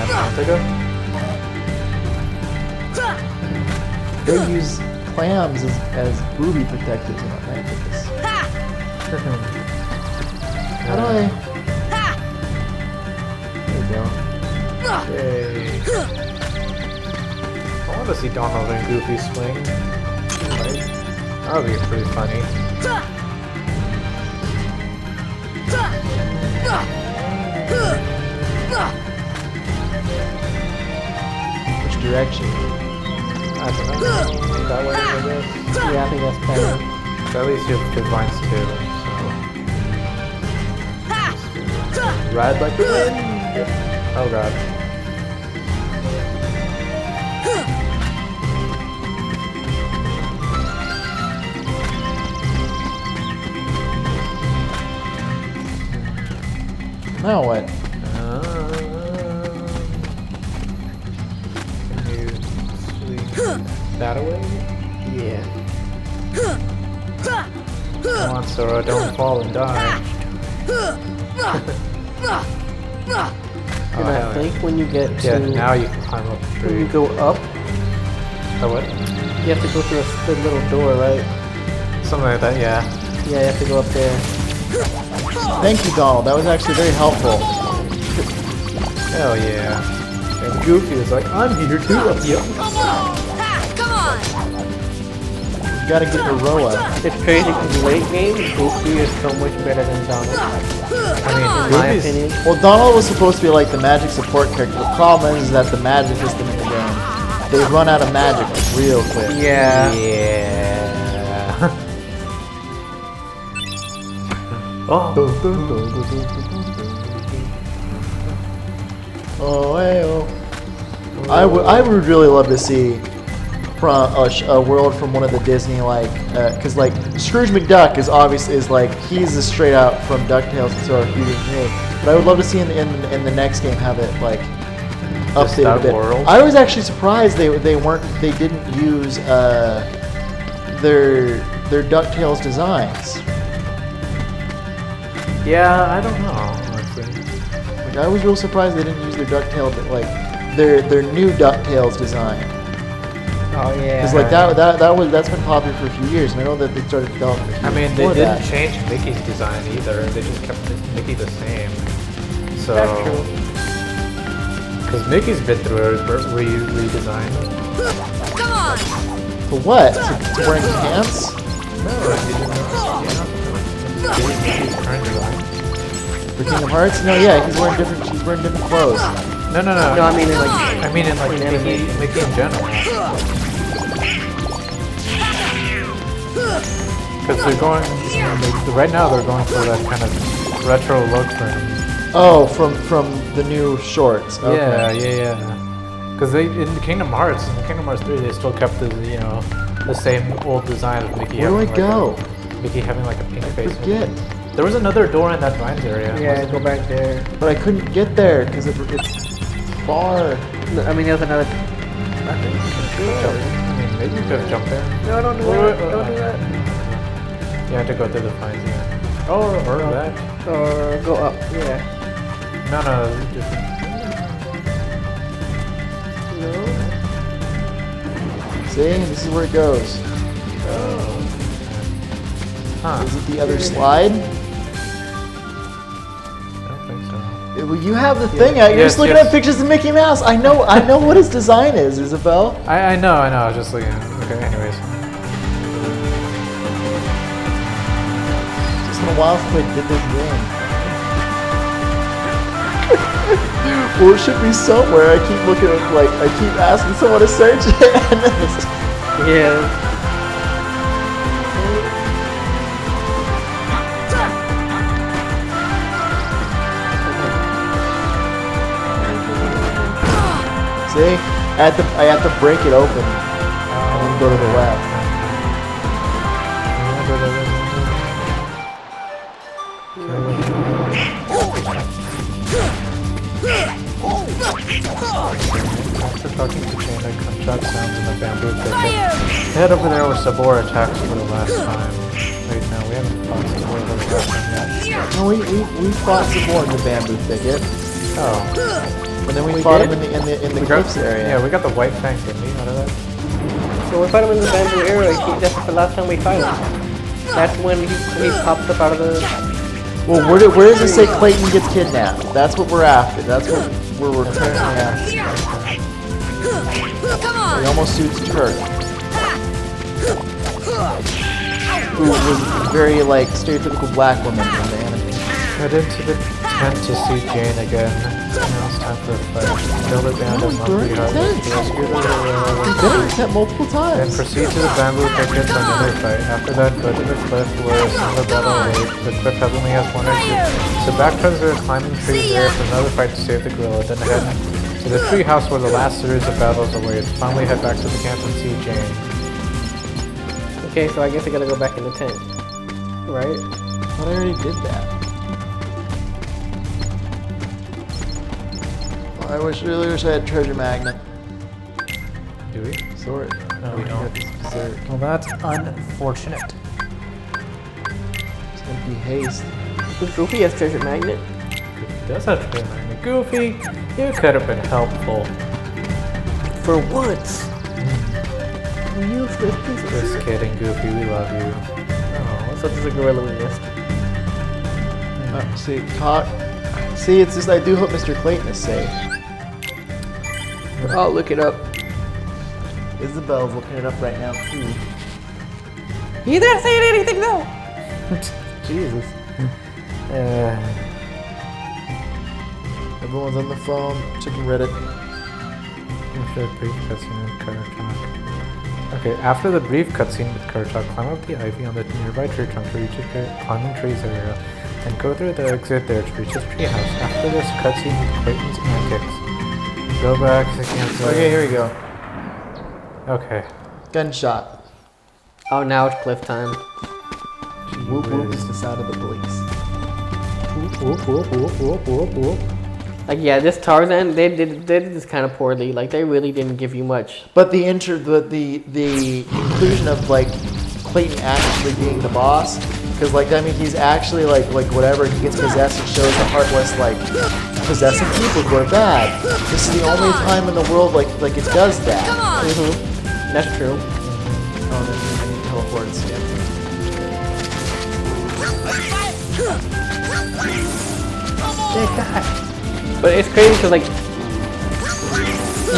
Antarctica? They use clams as booby protectors in Atlantis. How do I? There we go. Yay. I want to see Donald and Goofy swing. Right? That would be pretty funny. Which direction? I don't know. That way, I guess. Yeah, I think that's better. But at least you have good vines too. So. Ride like the wind! Oh god. Now what? Can you swing that away? Yeah. Come on, Sora, don't fall and die. And I think when you get to... Yeah, now you can climb up the when tree. you go up, Oh, what? you have to go through the little door, right? Something like that, yeah. Yeah, you have to go up there. Thank you, Donald. That was actually very helpful. Hell yeah. And Goofy was like, I'm here too. Yep. Come on! Come on! You gotta get Heroa. It's crazy because late game, Goofy is so much better than Donald. I mean, In my Goofy's... opinion. Well, Donald was supposed to be like the magic support character. The problem is that the magic system in the game, they run out of magic like, real quick. Yeah. Yeah. Oh. Oh, hey, oh. I would really love to see from a world from one of the Disney because like Scrooge McDuck is obviously he's a straight out from DuckTales and sort of fusion me. But I would love to see in the next game have it like Just updated that a bit. world? I was actually surprised they didn't use their DuckTales designs. Yeah, I don't know, honestly. Like, I was real surprised they didn't use their DuckTales, their new DuckTales design. Oh yeah. Because like that's been popular for a few years, and I know that they started developing. I mean, they before didn't that. change Mickey's design either. They just kept Mickey the same. So, That's true. because Mickey's been through a redesign. Come on! For what? To wearing pants? No, he didn't. Mickey's current design. For Kingdom Hearts? No, yeah, she's wearing different clothes. No. No, I mean in like. I mean, in like in Mickey in general. Because they're going, right now they're going for that kind of retro look for him. Oh, from the new shorts. Okay. Yeah. Because in Kingdom Hearts 3, they still kept the same old design of Mickey. Where do I having, go? Mickey having like a pink face. Forget. There was another door in that vines area. Yeah, go back there. But I couldn't get there because it's far. No, I mean, there's another. I think you can jump. I mean, maybe you could have jumped there. No, don't do Wait, that. wait, Don't do that. You have to go through the vines again. Or that. Or go up. Yeah. No, it's different. No. See, this is where it goes. Huh. Is it the other slide? I don't think so. Well, you have the thing out. You're Yes, just looking yes. at pictures of Mickey Mouse. I know what his design is, Isabel. I know. I was just looking. Okay, anyways. It's been a while since I did this game. Well, it should be somewhere. I keep looking at I keep asking someone to search it, and then it's, Yeah. see, I have to break it open and then go to the left. After talking to Jane, I gunshot sounds in the bamboo thicket. Head over there where Sabor attacks for the last time. Wait, no, we haven't fought Sabor for the last time yet. No, we fought some more in the bamboo thicket. Oh. And then we We fought did? him in the We got, cliffs area. yeah, we got the white fang, didn't we, out of that? So we fight him in the bamboo area. That's the last time we fight him. That's when he pops up out of the... Well, where does it say Clayton gets kidnapped? That's what we're after. That's what we're currently after. Come on. He almost suits Turk, who was very like stereotypical black woman from the anime. Head into the tent to see Jane again. Now it's time for a fight. Build it down to monkey hut. Rescue the We've been in the tent multiple Then times. proceed to the bamboo thickets on another fight. After that, go to the cliff where a single battle awaits. The cliff only has one or two. So back towards the climbing trees there for another fight to save the gorilla. Then head to the tree house where the last series of battles awaits. Finally head back to the camp and see Jane. Okay, so I guess I gotta go back in the tent. Right? But I already did that. I really wish I had treasure magnet. Do we? Sorry. No, we don't. Well, that's unfortunate. It's empty haste. Does Goofy has treasure magnet? Goofy does have treasure magnet. Goofy, you could have been helpful. For once. Useless piece of Just shit. kidding, Goofy. We love you. Oh, such as a gorilla we missed. See, talk. See, it's just I do hope Mr. Clayton is safe. I'll look it up. Isabel's looking it up right now too. He's not saying anything though. Jesus. Everyone's on the phone, checking Reddit. Brief cutscene with Kurtok. Okay, after the brief cutscene with Kurtok, climb up the ivy on the nearby tree trunk to reach the climbing trees area, and go through the exit there to reach his treehouse. After this cutscene with Clayton's antics, go back to cancel. Okay, here we go. Okay. Gunshot. Oh, now it's cliff time. Whoop whoop is the sound of the police. Whoop, whoop, whoop, whoop, whoop, whoop. Like, yeah, this Tarzan, they did this kind of poorly. Like, they really didn't give you much. But the inclusion of like Clayton actually being the boss, because like I mean he's actually like whatever he gets possessed, it shows the heartless like possessing people who are bad. This is the only time in the world like it does that. Come on. That's true. Oh, then I need teleports. Yeah. But it's crazy because, like,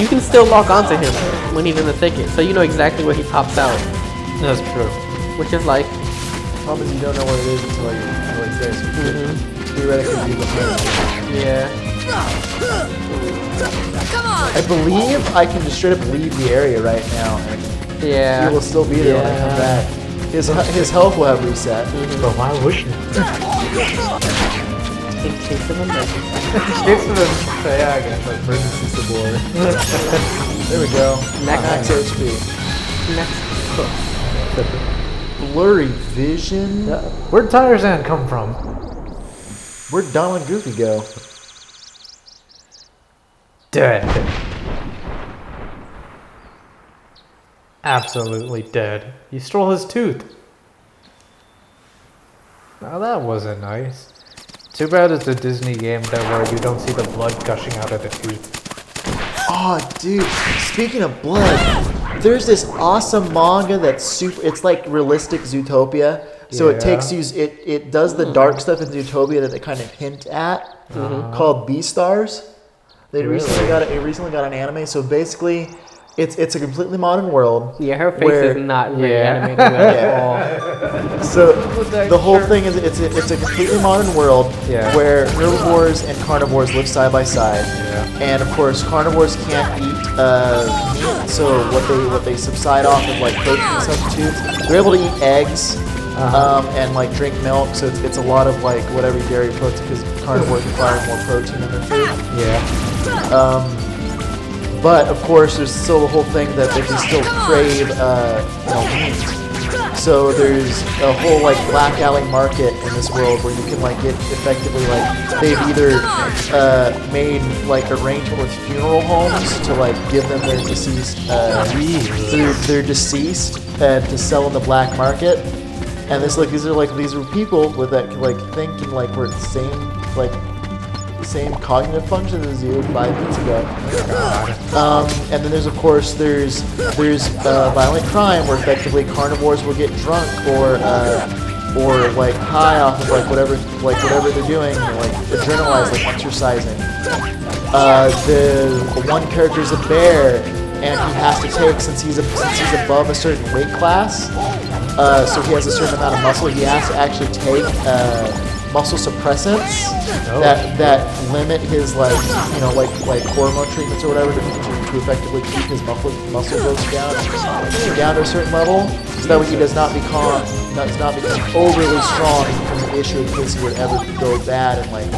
you can still lock onto him when he's in the thicket, so you know exactly where he pops out. That's true. Which is like, Problem is you don't know what it is until it's there. So theoretically, you look at it. yeah. Come on. I believe I can just straight up leave the area right now, and Yeah. he will still be there when I come back. His health will have reset. But why would you? In case of emergency. Case of yeah, I guess like emergency support. There we go. Max HP. Next. Blurry vision. Where'd Tarzan come from? Where'd Donald and Goofy go? Dead. Absolutely dead. He stole his tooth. Now that wasn't nice. Too bad it's a Disney game that where you don't see the blood gushing out of the tooth. Oh, dude. Speaking of blood, there's this awesome manga that's super. It's like realistic Zootopia. So it takes you. It does the dark stuff in Zootopia that they kind of hint at. Called Beastars. They recently got an anime. So basically, it's a completely modern world. Yeah, her face where- is not very animated at all. So the whole thing is it's a completely modern world where herbivores and carnivores live side by side, and of course carnivores can't eat meat. So what they subside off of like protein substitutes. They're able to eat eggs and like drink milk. So it's a lot of like whatever dairy protein because carnivores require more protein in their food. But of course, there's still the whole thing that they can still crave, meat. So there's a whole like black alley market in this world where you can like get effectively like they've either made like arrangement with funeral homes to like give them their deceased to sell in the black market. And this like these are people with that like think and like we're the same like same cognitive functions as you 5 minutes ago. God. And then there's of course there's violent crime where effectively carnivores will get drunk or like high off of like whatever they're doing, like adrenalize, like exercising. The one character is a bear, and he has to take since he's above a certain weight class, so he has a certain amount of muscle. He has to actually take muscle suppressants that limit his like hormone treatments or whatever to effectively keep his muscle growth down to a certain level, so that way he does not become overly strong and becomes an issue in case he would ever go bad and like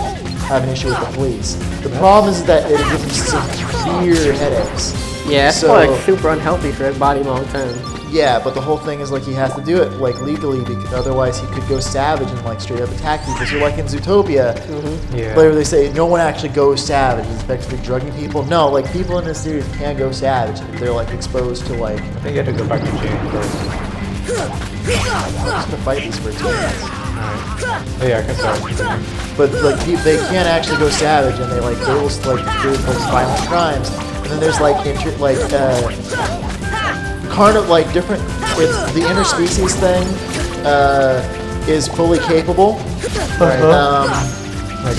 have an issue with the police. The problem is that it gives him severe headaches. Yeah, it's probably like super unhealthy for his body long term. Yeah, but the whole thing is like he has to do it like legally because otherwise he could go savage and like straight up attack people. So like in Zootopia, where they say no one actually goes savage, it's effectively drugging people. No, like people in this series can go savage if they're like exposed to like. I think you have to go back to jail first. I'm just gonna fight these for 2 minutes. Alright. Oh, yeah, I can start. But like they can't actually go savage, and they will do like violent crimes. And then there's like different. It's the interspecies thing is fully capable. Like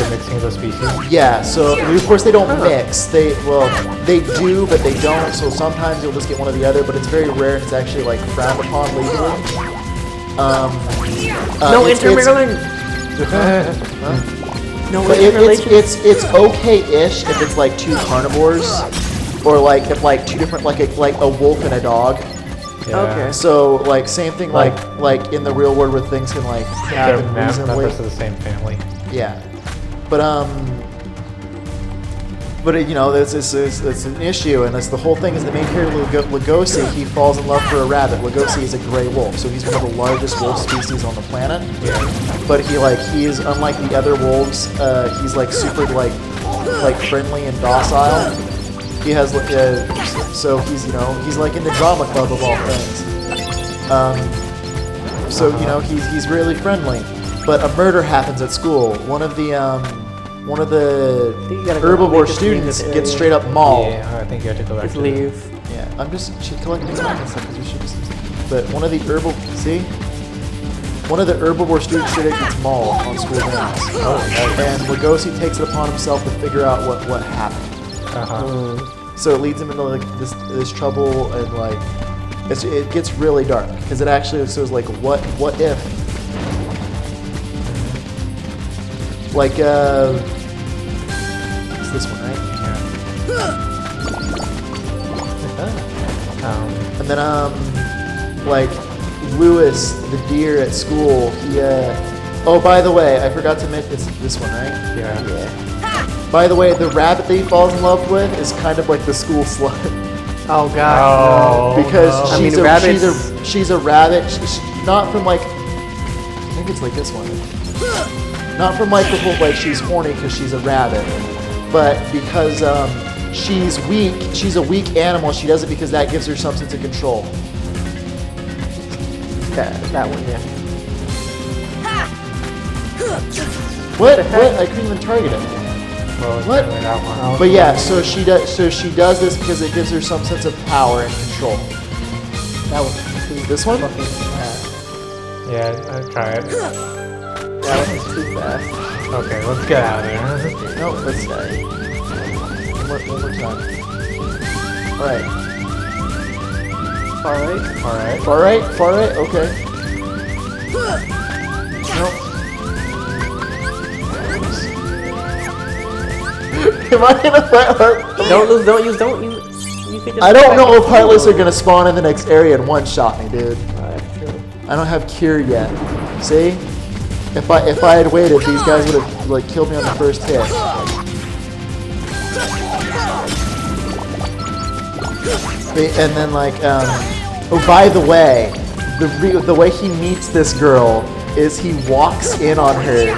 a mixing of the species. Yeah. So of course they don't mix. They do, but they don't. So sometimes you'll just get one or the other, but it's very rare. And it's actually like frowned upon legally. No intermingling. No interrelation. It's okay-ish if it's like 2 carnivores, or like if like 2 different like a wolf and a dog. Yeah. Okay. So like same thing like in the real world where things can like They're happen reasonably. members of the same family. Yeah, but you know it's an issue, and that's the whole thing. Is the main character Lugosi, he falls in love for a rabbit. Lugosi is a gray wolf, so he's one of the largest wolf species on the planet. Yeah. But he is unlike the other wolves. He's like super like friendly and docile. He has so he's like in the drama club of all things. So you know he's really friendly. But a murder happens at school. One of the herbivore students gets straight up mauled. Yeah, I think you have to go back Just to leave. Yeah, I'm just collecting stuff and stuff because there should be some stuff. But one of the herbivore students straight up gets mauled on school grounds. And Lugosi takes it upon himself to figure out what happened. So it leads him into like this trouble, and like it gets really dark because it actually shows like what if like it's this one, right? Yeah. And then like Lewis the deer at school, he oh, by the way, I forgot to mention this one, right? Yeah. By the way, the rabbit that he falls in love with is kind of like the school slut. Oh god. Oh, Because I mean, she's a rabbit. She's not from like, I think it's like this one. Not from like the whole like she's horny because she's a rabbit, but because she's weak. She's a weak animal. She does it because that gives her some sense of control. That one, yeah. What? I couldn't even target it. Well, it's What? really that one. But yeah, so she does this because it gives her some sense of power and control. That was This one? fucking fast. Yeah, I'll try it. That was too fast. Okay, let's get out of there. No, let's die. One more time. Alright. Alright. Far right? Okay. Nope. Am I gonna fight Heart? Don't use. You could just I don't know if Heartless are gonna spawn in the next area and one-shot me, dude. Alright, true. I don't have Cure yet. See? If I had waited, these guys would have like killed me on the first hit. And then like, oh, by the way, the way he meets this girl is he walks in on her,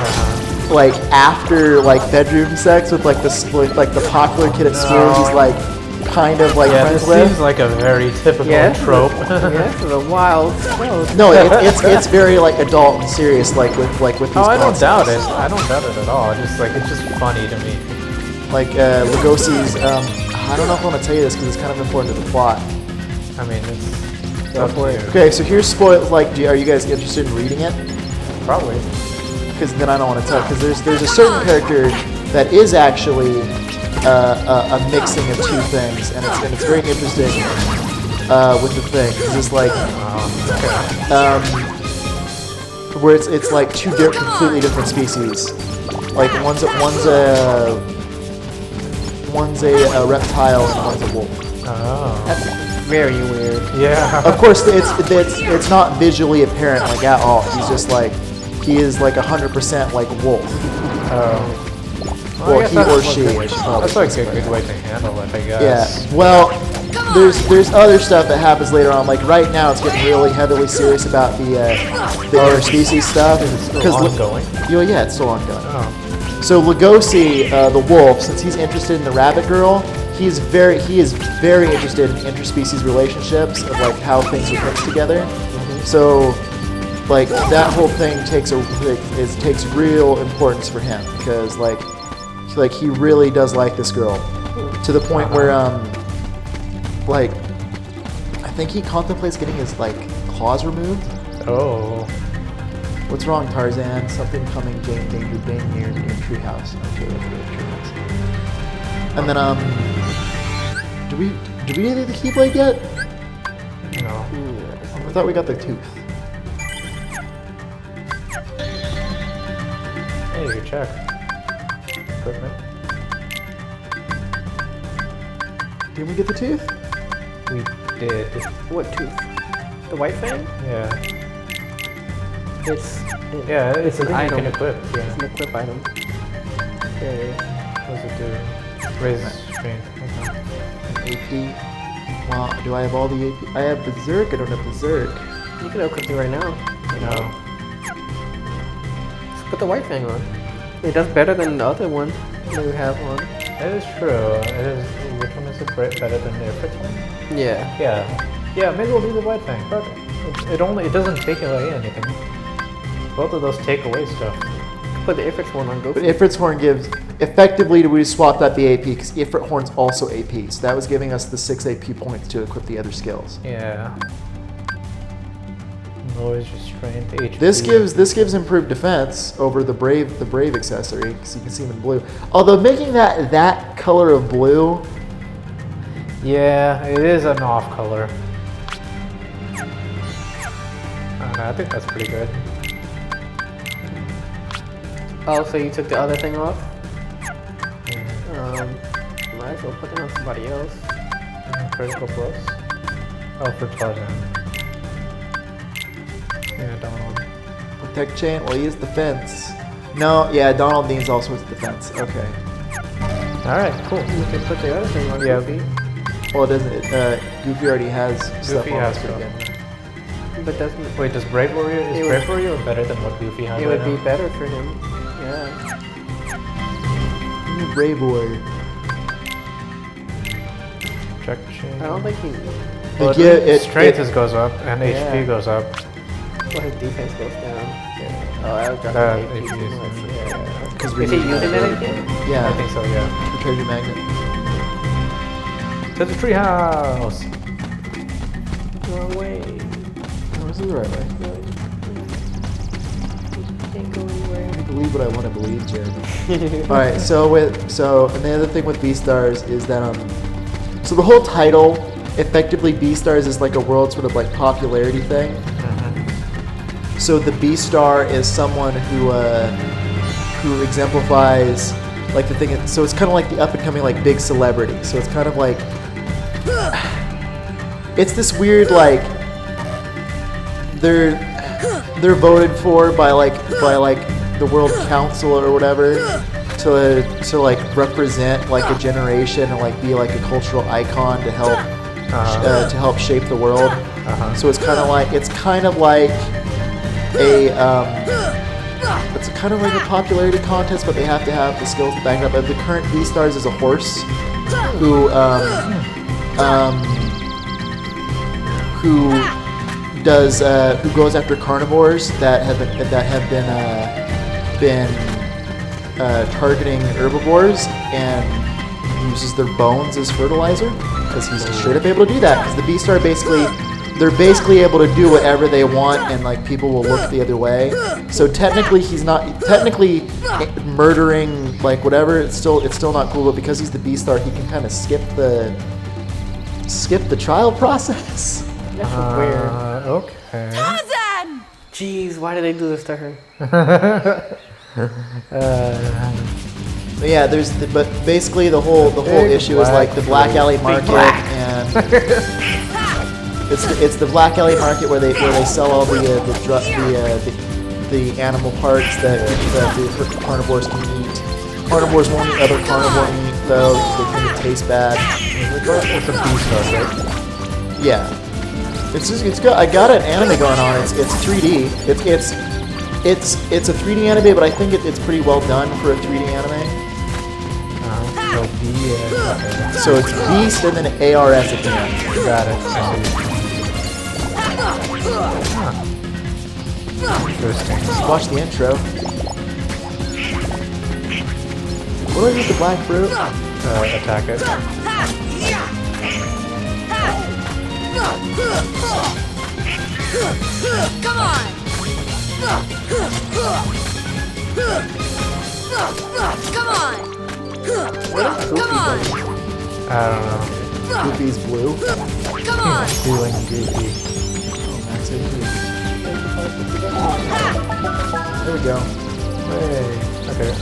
like after like bedroom sex with like the popular kid at school. He's like, kind of like Yeah, friends this with. seems like a very typical trope. Yeah, this is a wild show. No, it's very like adult and serious, like with these. Oh, I don't concepts. doubt it. I don't doubt it at all. It's just funny to me. Like Lugosi's. I don't know if I want to tell you this because it's kind of important to the plot. I mean, it's Go up for to it. you. Okay, so here's spoil. Like, are you guys interested in reading it? Probably. Because then I don't want to tell. Because there's a certain character that is actually a mixing of two things, and it's very interesting with the thing. It's like where it's like two completely different species. Like one's a reptile and one's a wolf. Oh. That's very weird. Yeah. Of course, it's not visually apparent like at all. He's just like he is like 100% like wolf. Well, I guess he or that's- she. I should probably That's like specify. a good way to handle it, I guess. Yeah. Well, there's other stuff that happens later on. Like right now, it's getting really heavily serious about the interspecies stuff. Is it still ongoing? Yeah, it's still ongoing. Oh. So Lugosi, the wolf, since he's interested in the rabbit girl, he is very interested in interspecies relationships of like how things are mixed together. So like that whole thing takes real importance for him because like he really does like this girl to the point where like I think he contemplates getting his like claws removed. Oh. What's wrong, Tarzan? Something coming, Jane, danger, Bane near the treehouse. Okay, let's go to the treehouse. And then do we need the Keyblade yet? No. I thought we got the tooth. Hey, you can check. Equipment. Didn't we get the tooth? We did. What tooth? The white thing? Yeah. It's It's a thing you item. can equip. It's Yeah. an equip item. Okay. What does it do? Raise strength. Okay. AP. Wow, do I have all the AP? I have Berserk. I don't have Berserk. You can equip it right now. No. Just put the white thing on. It does better than the other one that we have on. That is true. It is. Which one is better than the Ifrit one? Yeah. Yeah. Yeah, maybe we'll do the white thing. But it doesn't take away anything. Both of those take away stuff. Put the Ifrit's one on But Goku. Ifrit's Horn gives... Effectively, we swapped out the AP because Ifrit Horn's also AP. So that was giving us the 6 AP points to equip the other skills. Yeah. Lowers your strength, HP. This gives improved defense over the brave accessory because you can see him in blue. Although making that color of blue, Yeah, it is an off color. I think that's pretty good. Oh, so you took the other thing off? Yeah. Might as well put it on somebody else. Critical blows. Oh, for Tarzan. Yeah, Donald. protect chain. Well, he is defense. No, yeah, Donald needs all sorts of defense. Okay. Alright, cool. You can put the other thing on Yeah. Goofy. Well, it doesn't. Goofy already has stuff Goofy on has us stuff. again. But doesn't Wait, does Brave Warrior It is would- Brave Warrior better than what Goofy has? it right would be now? better for him? Yeah. Brave Warrior. Check chain. I don't think he. Well, Yeah, it- strength it- is goes up and Yeah. HP goes up. Well, his defense goes down. Oh, I was dropping That AP is- too much. Yeah. Because Is he using it again? Yeah, I think so, yeah. the treasure magnet. To the treehouse! Wrong way. No, this is the right way. Can't go anywhere. I believe what I want to believe, Jeremy. All right. So and the other thing with Beastars is that so the whole title effectively Beastars is like a world sort of like popularity thing. So the Beastar is someone who exemplifies like the thing. So it's kind of like the up and coming like big celebrity. So it's kind of like it's this weird like they're voted for by the World Council or whatever to like represent like a generation and like be like a cultural icon to help shape the world. So it's kind of like it's kind of like a popularity contest, but they have to have the skills to back it up. And the current Beastars is a horse who who goes after carnivores that have been targeting herbivores and uses their bones as fertilizer, because he's straight up able to do that. Because the Beastar they're basically able to do whatever they want, and like people will look the other way. So technically, he's not murdering like whatever. It's still not cool. But because he's the Beastar, he can kind of skip the trial process. That's weird. Okay. Tarzan! Jeez, why did they do this to her? But yeah, but basically the whole issue is like the Black Alley Market, and it's the Black Alley Market where they sell all the animal parts that the carnivores can eat. Carnivores won't eat other carnivore meat though, because they think it tastes bad. It's a Beastar, right? Yeah, it's good. I got an anime going on. It's 3D. It's a 3D anime, but I think it's pretty well done for a 3D anime. So it's Beast and then ARS at the end. Got it. I see. Interesting. Watch the intro. What do I do with the black fruit? Attack it. Come on! Come on! Come on! I don't know. Goofy's blue. Come on! Feeling goofy. Max AP. There we go. Hey. Okay.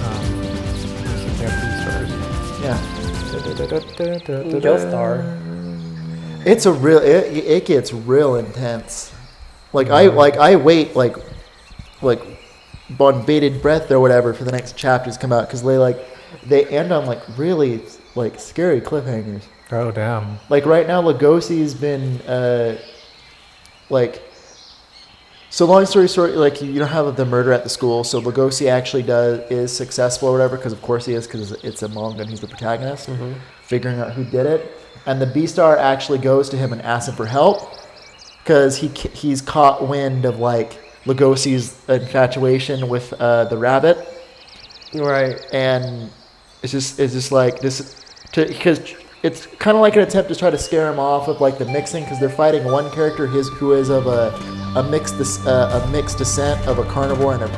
Yeah. Joestar. It's a real. It gets real intense. Like I wait like on bated breath or whatever for the next chapters to come out, because they end on like really like scary cliffhangers. Oh damn. Like right now, Lugosi's been like. So long story short, like you don't have the murder at the school. So Lugosi actually is successful or whatever, because of course he is, because it's a manga and he's the protagonist, figuring out who did it. And the Beastar actually goes to him and asks him for help, because he's caught wind of like Lugosi's infatuation with the rabbit. Right. And it's just like this, because it's kind of like an attempt to try to scare him off of like the mixing, because they're fighting one character who is of a mixed descent of a carnivore and a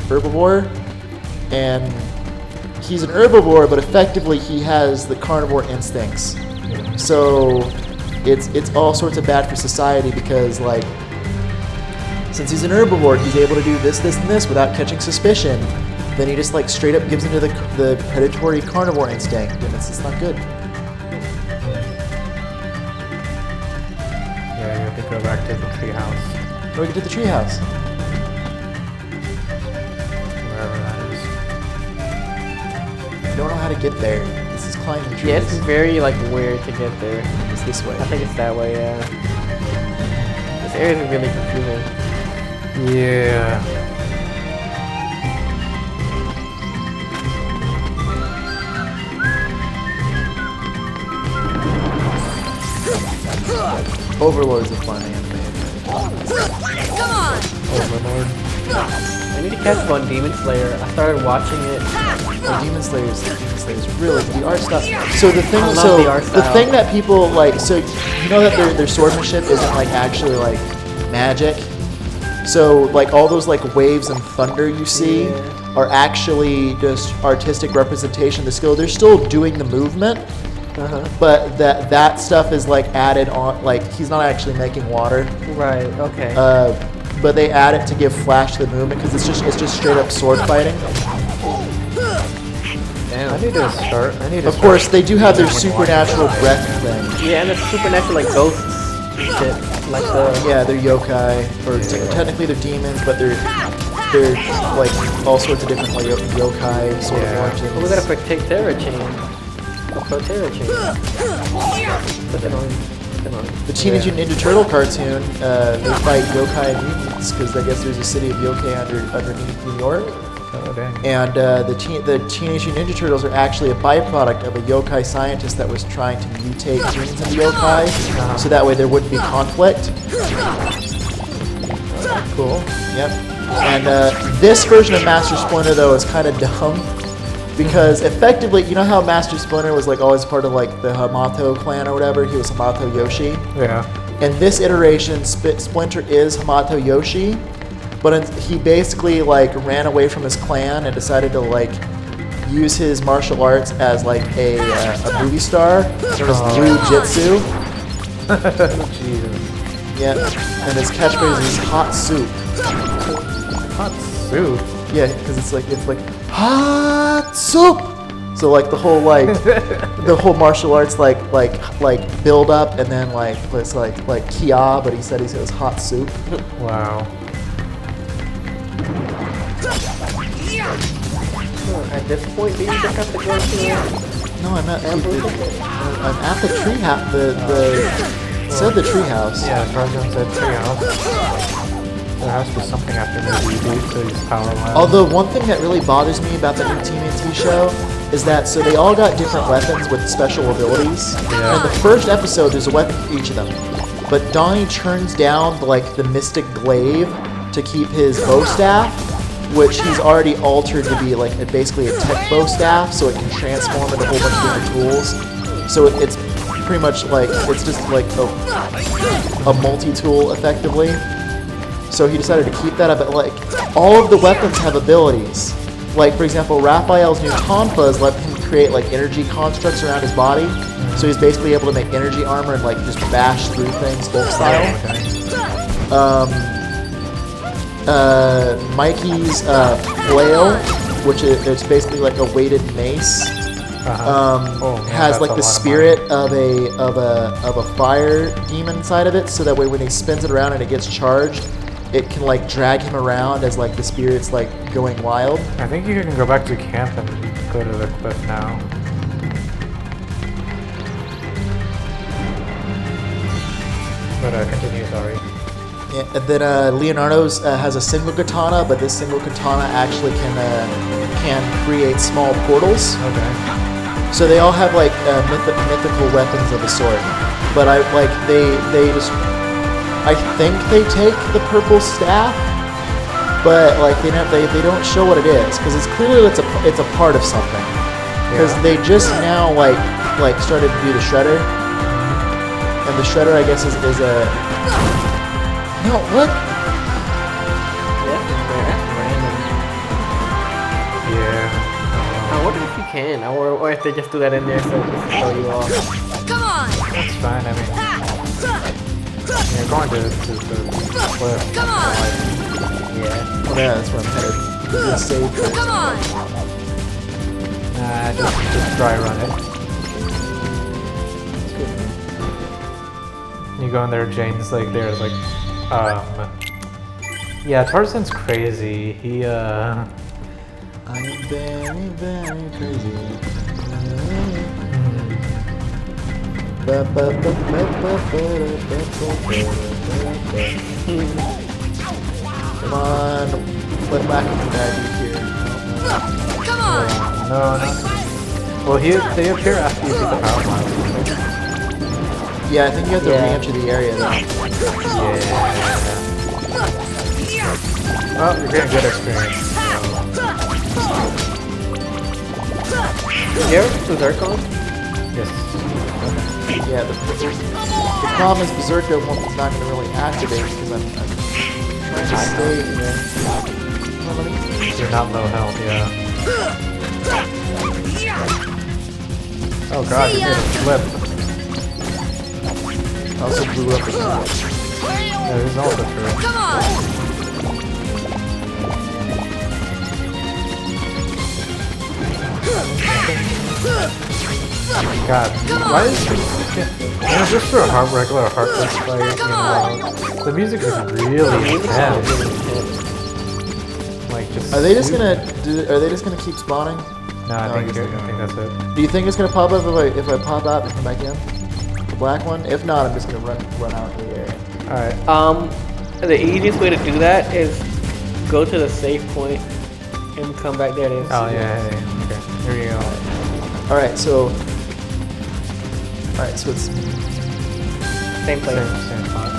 herbivore, and he's an herbivore, but effectively he has the carnivore instincts. So it's all sorts of bad for society, because like since he's an herbivore, he's able to do this, and this without catching suspicion. Then he just like straight up gives into the predatory carnivore instinct, and it's just not good. Yeah, you have to go back to the treehouse. Or we can do the treehouse. Wherever that I don't know how to get there. This is climbing trees. Yeah, it's very like weird to get there. It's this way. I think it's that way, yeah. This area is really confusing. is. Yeah. Overlord's a fun anime. Come on! Overlord. I need to catch one Demon Slayer. I started watching it. Demon Slayer's really the art style. So the thing, I love the art style. thing that people like, so you know that their swordsmanship isn't like actually like magic. So like all those like waves and thunder you see are actually just artistic representation of the skill. They're still doing the movement. But that stuff is like added on, like he's not actually making water. Right, okay. But they add it to give flash to the movement, because it's just straight up sword fighting. Damn. I need to start. Of course, they do have their supernatural breath thing. Yeah, and the supernatural like ghosts shit. Like the They're yokai, or technically they're demons, but they're like all sorts of different like yokai sort of origins. we got a Protera chain. Protera chain. Put it on. The Teenage Mutant Ninja Turtle cartoon, they fight yokai and mutants, because I guess there's a city of yokai underneath New York. Oh, dang. And the Teenage Mutant Ninja Turtles are actually a byproduct of a yokai scientist that was trying to mutate genes into yokai, so that way there wouldn't be conflict. Cool. Yep. And this version of Master Splinter though is kind of dumb because effectively, you know how Master Splinter was like always part of like the Hamato clan or whatever. He was Hamato Yoshi. Yeah. In this iteration, Splinter is Hamato Yoshi, but he basically like ran away from his clan and decided to like use his martial arts as like a movie star, known as Blue Jitsu. Jesus. Yeah, and his catchphrase is hot soup. Hot soup? Yeah, because it's like hot soup. So like the whole like the whole martial arts like build up and then like it's like kia, but he said he says hot soup. Wow. At this point, do you just have to go to? No, I'm at the tree house. It said the tree house. Yeah, Tarzan said treehouse. There has to be something after maybe you do to use power line. Although one thing that really bothers me about the new TMNT show is that so they all got different weapons with special abilities. Yeah. In the first episode, there's a weapon for each of them. But Donnie turns down like the Mystic Glaive to keep his bow staff, which he's already altered to be like basically a tech bow staff, so it can transform into a whole bunch of different tools. So it's pretty much like it's just like a multi-tool effectively. So he decided to keep that up, but like all of the weapons have abilities. Like for example, Raphael's new tonfas let him create like energy constructs around his body. So he's basically able to make energy armor and like just bash through things Hulk style. Mikey's flail, which it's basically like a weighted mace, has like the spirit of a fire demon inside of it. So that way, when he spins it around and it gets charged, it can like drag him around as like the spirit's like going wild. I think you can go back to camp and go to the cliff now. But continue, sorry. Yeah, and then Leonardo's has a single katana, but this single katana actually can create small portals. Okay. So they all have like mythical weapons of a sort. But they just, I think they take the purple staff, but like they don't show what it is because it's clearly it's a part of something. Because they just now like started to do the shredder, and the shredder I guess is a. No, what? Yeah. I wonder if you can, or if they just do that in there so just to throw you off. Come on! That's fine, I mean, you're going to the cliff. Come on! Yeah. Oh yeah, that's where I'm headed. I'm gonna save first. Come on! Nah, just dry run it. You go in there, Jane's like there's like yeah, Tarzan's crazy. He I am very, very crazy. Come on, let back in the bag here. Come on! no. Well, they appear after you get the power line. Yeah, I think you have to re-enter the area though. Yeah. Oh, you're getting good experience. You ever Berserk on? Yes. Yeah, the problem is Berserker is not going to really activate because I'm trying to stay here. You're not low health, yeah. Oh god, you made a flip. I also blew up the Yeah, this is also true. Come on! God, why is this? Just for a regular heartless fight, you know, the music is really intense. Like just. Are they just gonna keep spawning? No, I think that's it. Do you think it's gonna pop up if I pop out and come back in? The black one? If not, I'm just gonna run out of the area. Alright. The easiest way to do that is go to the save point him come back there. Then Oh yeah. Okay. Here you go. All right, so it's same place. Same spot.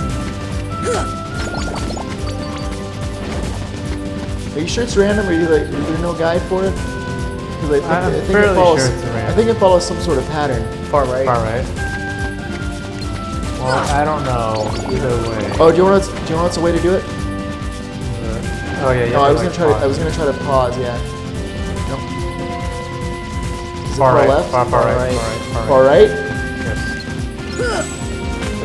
Are you sure it's random? Are you like, is there no guide for it? Because I think fairly it follows. sure it's random. I think it follows some sort of pattern. Far right. Far right. Well, I don't know. Either way. Oh, do you want what's a way to do it? Oh yeah. No, I was gonna try to pause. Yeah. No. Is it Far right. left? Far right. Far right? Yes.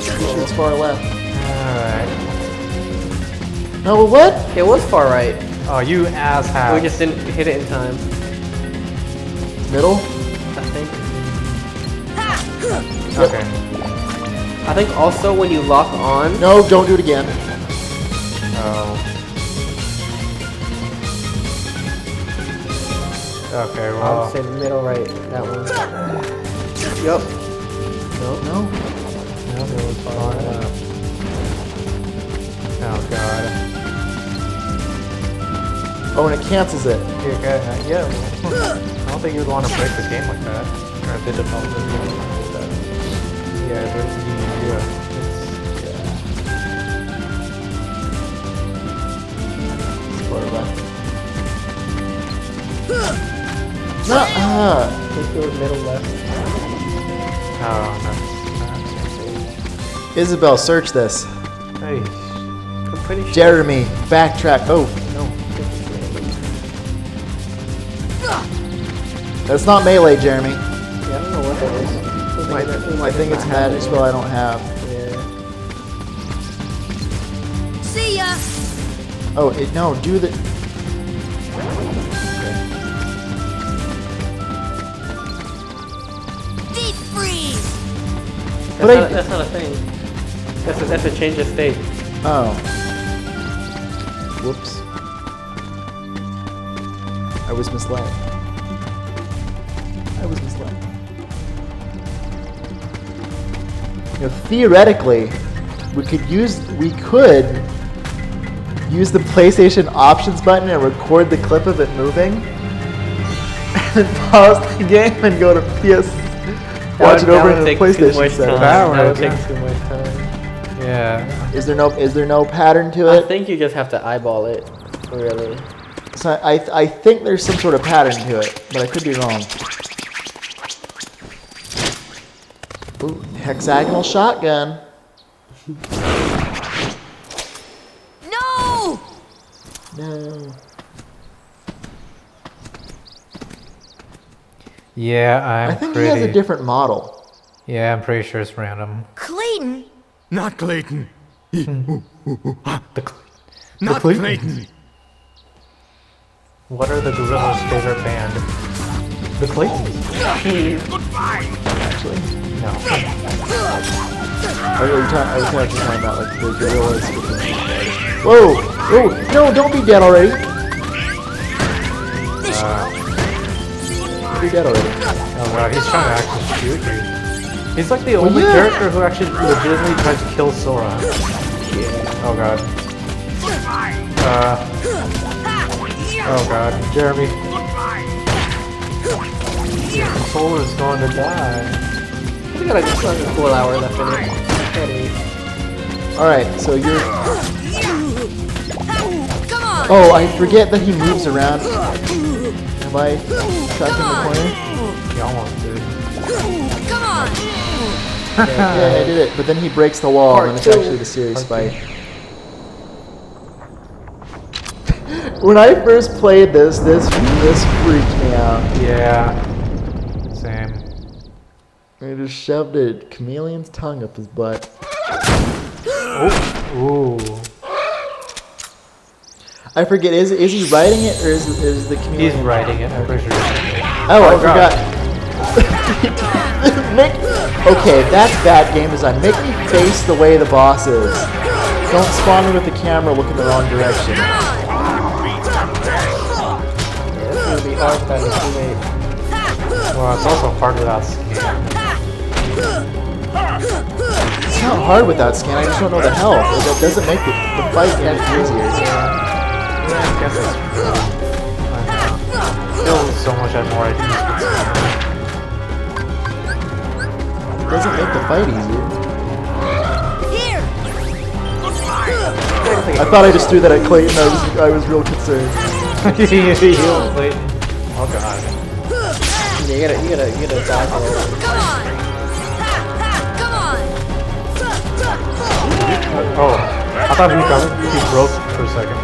Pretty sure it's far left. Alright. No, what? It was far right. Oh, you asshat. We just didn't hit it in time. Middle? I think. Okay. I think also when you lock on. No, don't do it again. Oh. Okay, I well. would say middle right. That one. Yup. No. No, it was far left. Oh god. Oh, and it cancels it. Okay, yeah. Well, I don't think you'd want to break the game like that. Or the developers would want to do that. Yeah, there's the Far left. No. I think it was middle left. Oh, no. Isabel, search this. Hey. I'm pretty sure. Jeremy, backtrack. Oh, No. that's not melee, Jeremy. Yeah, I don't know what that is. I think it's magic spell I don't have. Yeah. See ya. Oh, no, do the. Deep freeze. That's not a thing. That's a change of state. Oh. Whoops. I was misled. You know, theoretically, we could use the PlayStation options button and record the clip of it moving, and then pause the game and go to PS. Watch it over in the PlayStation settings. That That would would, take yeah. too much time. Yeah. Is there no pattern to I it? think you just have to eyeball it, really. So I think there's some sort of pattern to it, but I could be wrong. Ooh, hexagonal shotgun. No. No. Yeah, I I'm think pretty. he has a different model. Yeah, I'm pretty sure it's random. Clayton. Not Clayton. The Not Clayton. Clayton. What are the gorillas' favorite band? The Claytons. Goodbye. Actually, No. I was talking about like the gorillas. Whoa! Oh no! Don't be dead already. Don't be dead already. Oh wow, he's trying to actually shoot you. He's like the only yeah. character who actually legitimately tries to kill Sora. Oh god. Oh god, Jeremy. Your controller's going to die. We got a cool hour left in it. All right, so you're. Come on. Oh, I forget that he moves around. Am I tracking the corner? He almost did. Come on. Yeah, I did it. But then he breaks the wall, Part and it's two. actually the serious fight. When I first played this freaked me out. Yeah. Same. He just shoved a chameleon's tongue up his butt. Ooh. I forget, is he writing it or is the chameleon? He's writing it, I'm pretty sure. Oh, I Oh, God. forgot. Okay, that's bad game design. Make me face the way the boss is. Don't spawn me with the camera looking the wrong direction. It's gonna be hard without a teammate. Well, it's also hard without skin. It's not hard without scan, I just don't know the health. That doesn't make the fight any easier. Yeah, I guess it's true. I know. kill so much at more IDs. It doesn't make the fight easier. Here. I thought I just threw that at Clayton. I was real concerned. Heal Clayton. Oh god. Yeah, you gotta dodge it. Come on. Come on. Oh, I thought he broke for a second.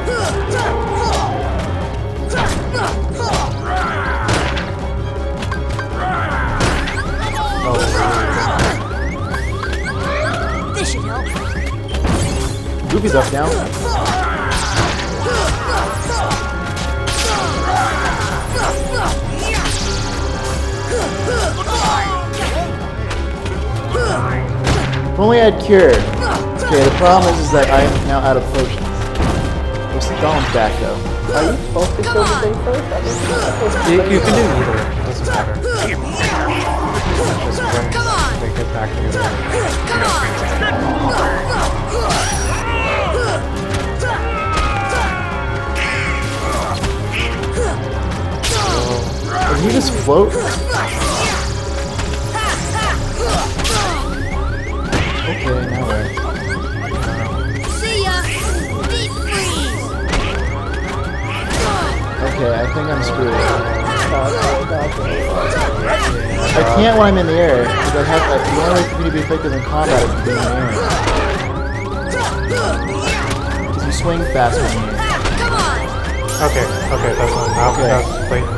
Oh. This should help. Goofy's up now. If only I had cured. Okay, the problem is that I am now out of potions. What's the Donald's back though? Are you supposed to kill the thing first? I think you're supposed to You can do either. It doesn't matter. Just when Come on. they get back together. Come on. Can you just float? Okay, now where? See ya. Deep freeze. Okay, I think I'm screwed. I can't when I'm in the air, because I have like, the only way for me to be effective in combat is to be in the air. Because you swing faster than me. Come on. Okay, that's one. Now Okay. that's Clayton.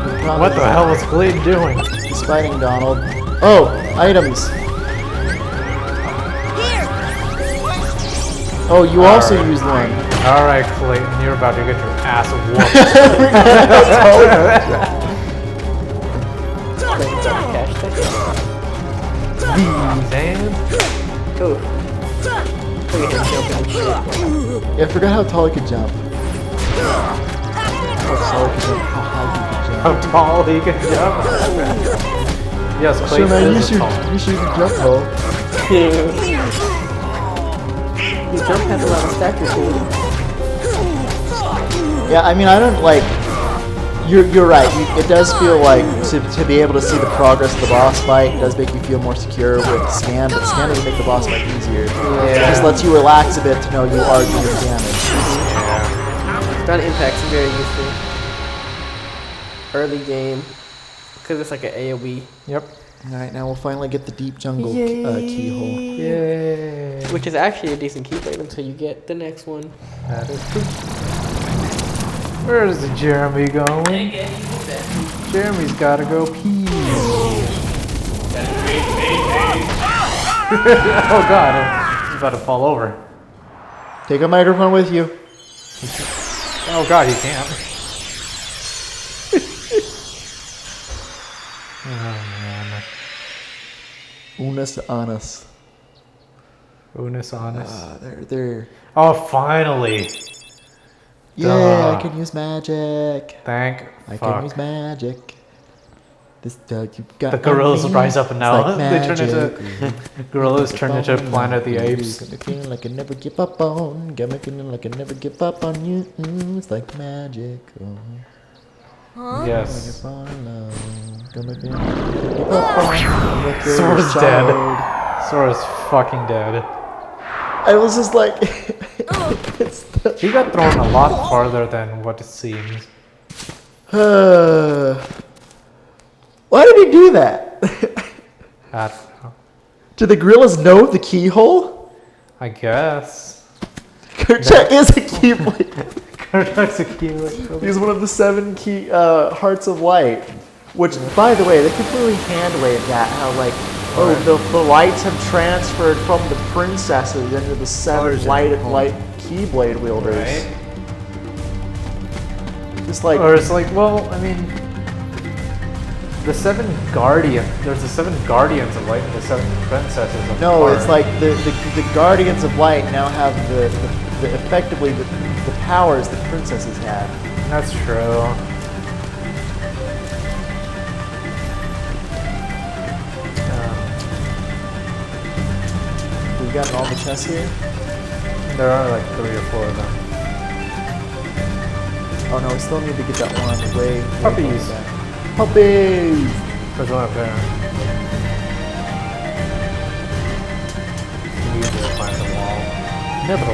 The problem What is the hell is Clayton doing? He's fighting Donald. Oh, items. Here. Oh, you also used one. Alright, Clayton, you're about to get your ass whooped. cash ticket. Damn. Cool. Look at him jumping and shit. Yeah, I forgot how tall he could jump. How tall he could jump. How high How tall he can jump. Yes, he could jump. So Clayton man, is tall. you should jump tall. His jump has a lot of stature to it. Yeah, I mean, I don't like. You're right. It does feel like to be able to see the progress of the boss fight does make you feel more secure with scan, but scan doesn't make the boss fight easier. It just lets you relax a bit to know you are doing damage. Ground impact's very useful. Early game, because it's like an AoE. Yep. All right, now we'll finally get the deep jungle keyhole. Yay. Which is actually a decent keyblade until you get the next one. That is true. Where's the Jeremy going? Jeremy's gotta go pee. Oh god, he's about to fall over. Take a microphone with you. Oh god, he can't. Oh man. Unus anus. Unus honest. They're. Oh, finally. Yeah, Duh. I can use magic. Thank I fuck. can use magic. This you got The gorillas on me. rise up and It's now like they turn into magic. gorillas turn into Planet of the Apes. Got me feeling like I never give up on. Got me feeling like I never give up on you. It's like magic. Oh. Like Yes. if I love. Got me feeling like I never give up on. With your Sora's child. dead. Sora's fucking dead. I was just like, it's the, He got thrown a lot farther than what it seems. why did he do that? I don't know. Do the gorillas know the keyhole? I guess. Kerchak is a keyblade. That's a keyblade. He's one of the 7 key hearts of light. Which, by the way, they completely hand-waved that. How like, the lights have transferred from the princesses into the 7 light keyblade wielders. Right? Just like, Or it's like, well, I mean, the 7 guardians. There's the 7 guardians of light and the 7 princesses of no, fire. it's like the guardians of light now have the effectively the powers that princesses had. That's true. We've gotten all the chests here. There are like 3 or 4 of them. Oh no, we still need to get that one way. Puppies. Back. Puppies! There's one up there. You need to climb the wall. Never.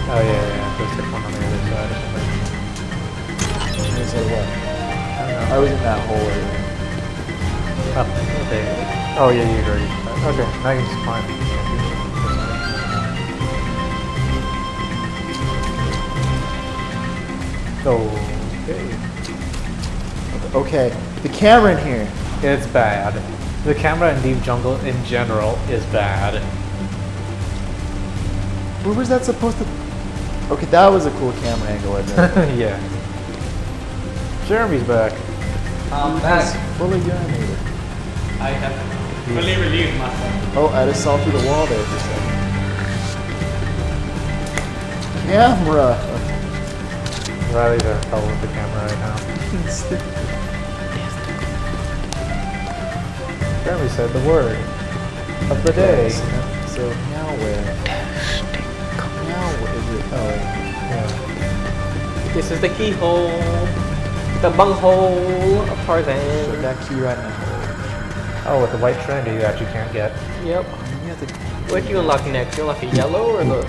Oh yeah. There's like one on the other side or something. Is that what? I don't know. I was in that hole earlier. Oh, okay. Oh yeah, you already. Okay, now you just climb. Okay, the camera in here. It's bad. The camera in Deep Jungle in general is bad. Where was that supposed to... Okay, that was a cool camera angle, I admit. Yeah. Jeremy's back. It's fully animated. I have fully relieved myself. Oh, I just saw through the wall there for a second. Camera! Riley's having trouble with the camera right now. Jeremy said the word of the day. So now where? Now what is it? Oh, wait. Yeah. This is the keyhole. The bunghole of Put Tarzan. that key right now. Oh, with the white trendy that you can't get. Yep. You have to... What do you unlock next? You unlock a yellow or the...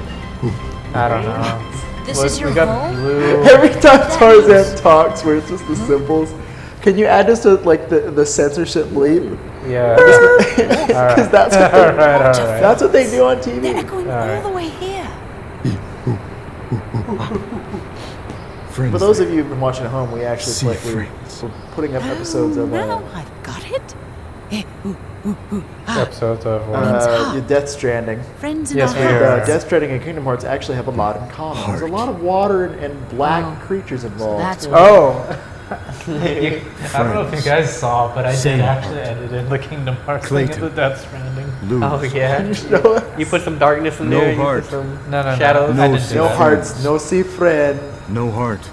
I don't know. This is your we got home? blue. Every time Tarzan talks where it's just the symbols, can you add this to like the censorship bleep? Yeah. Because that's what they, Alright. that's what they do on They're TV. echoing Alright. all the way here. Friends. For those of you who've been watching at home, we actually See we're friends. putting up episodes of Now I've got it. Episodes of what? your Death Stranding. Friends in Yes, our we And, are. Death Stranding and Kingdom Hearts actually have a lot in common. There's a lot of water and black creatures involved. That's Oh! I don't know if you guys saw, but I did Same. actually edit in the Kingdom Hearts thing Clayton. of the Death Stranding. Lose. Oh yeah. No, You put some darkness in No there. You heart. put some No. shadows. No I didn't do no that. hearts, no see friend, No heart.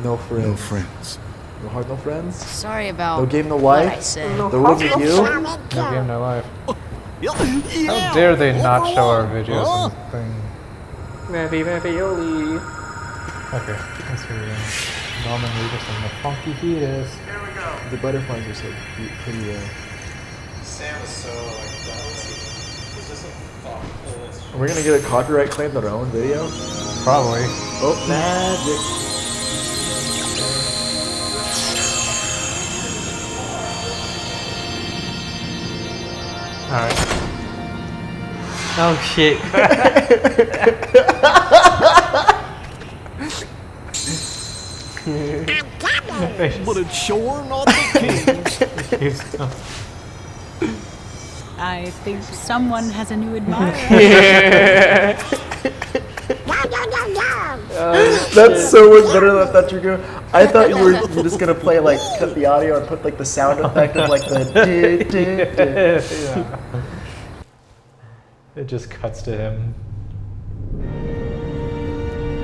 no friends. No friends. No heart, no friends. Sorry about No game, no what I life. said. The rules of you. No game, no life. How dare they not show our videos on this thing? Ravioli. Okay, let's see. Norman Reedus and the Funky Fetus. The butterflies are so pretty. Sam is so like that. He's just like fuck. Are we gonna get a copyright claim on our own video? Probably. Oh, magic! Alright. Oh shit. But it's sure not the king. I think someone has a new admirer. That's so much better than I thought you were gonna. I thought you were just gonna play like cut the audio and put like the sound effect of like the. Yeah. It just cuts to him.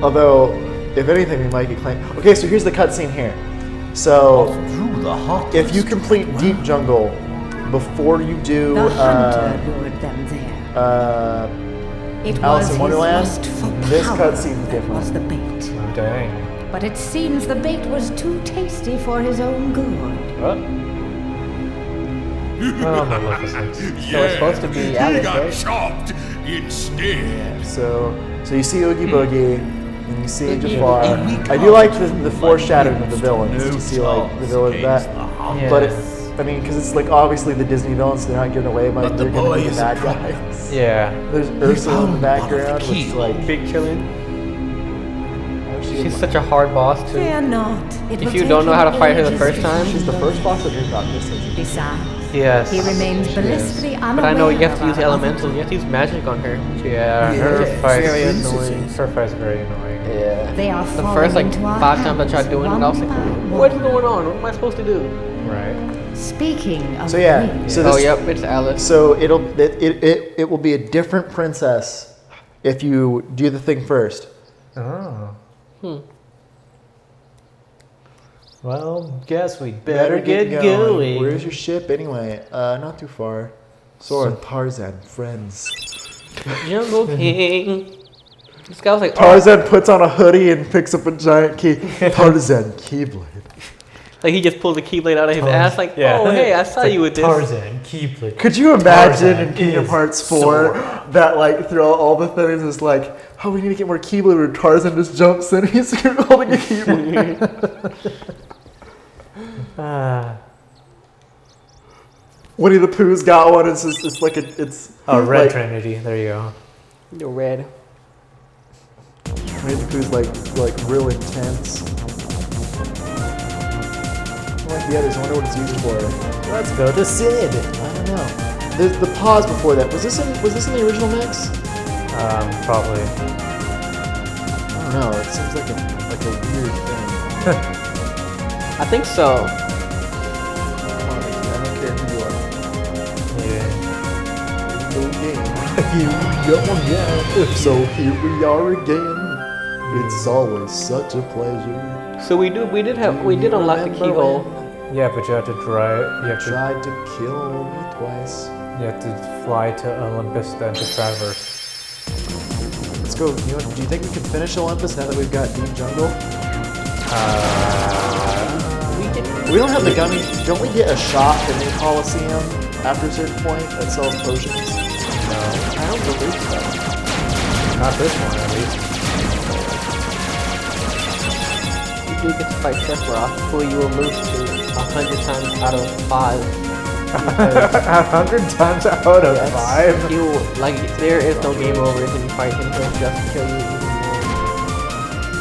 Although, if anything, we might get claimed. Okay, so here's the cutscene here. So, Through the hot. if you complete Deep Jungle before you do The hunter lured them there. It Alice was in his Wonderland, lust for this power cutscene's that different. was the bait. Oh, dang. But it seems the bait was too tasty for his own good. What? Oh, Maleficent. So it's supposed to be Alice, right? chopped instead. So you see Oogie Boogie, and you see Jafar. I do like the foreshadowing of the villains. You see like the villains that, but I mean, because it's like obviously the Disney villains, they're not given away, but they're gonna be the bad guys. Yeah. There's Ursula in the background, which is like Big chillin'. She's such a hard boss too. Fear not. It If will you take don't know him how to fight her the ages first to time, she's the first boss of not this season. Besides, Yes. he remains blissfully unaware. but I know you have to of use our elemental. You have to use magic on her. Yeah, her fight's Very annoying. Her fight's very annoying. Yeah. They are The first like falling into our 5 times I tried hands doing it, I was like, one by what's one. going on? What am I supposed to do? Right. Speaking of So yeah, which, so Oh this, yep, it's Alice. so it will be a different princess if you do the thing first. Oh. Well, guess we better get going. Where's your ship anyway? Not too far. Sora, Tarzan, friends. Jungle King. This guy was like, Tarzan puts on a hoodie and picks up a giant key. Tarzan Keyblade. Like he just pulled the Keyblade out of his ass. Like, oh hey, I saw you with this. Tarzan, Keyblade. Could you imagine Tarzan in Kingdom is Hearts 4 Sora. that like throughout all the things is like, oh, we need to get more Keyblade where Tarzan just jumps in and he's holding a Keyblade. Winnie the Pooh's got one. It's just, it's like it's. Oh, Red like, Trinity. There you go. The red. Winnie the Pooh's like real intense. Like the others, I wonder what it's used for. Let's go to Sid. I don't know. The pause before that was this in the original mix? Probably. I don't know. It seems like a weird thing. I think so. I don't care who you are. Yeah. Here we go again. So here we are again. It's always such a pleasure. So we did unlock the keyhole. Yeah, but you have to drive. You have to. Tried to kill me twice. You have to fly to Olympus, then to Traverse. Let's go. Do you think we can finish Olympus now that we've got Deep Jungle? We don't have the gummy. Don't we get a shop in the Coliseum after a certain point that sells potions? No, I don't believe so. not this one at least. You do get to fight Sephiroth, who you will lose to 100 times out of 5. 100 times out of 5. You like there is no game over when you fight him. He'll just kill you even more.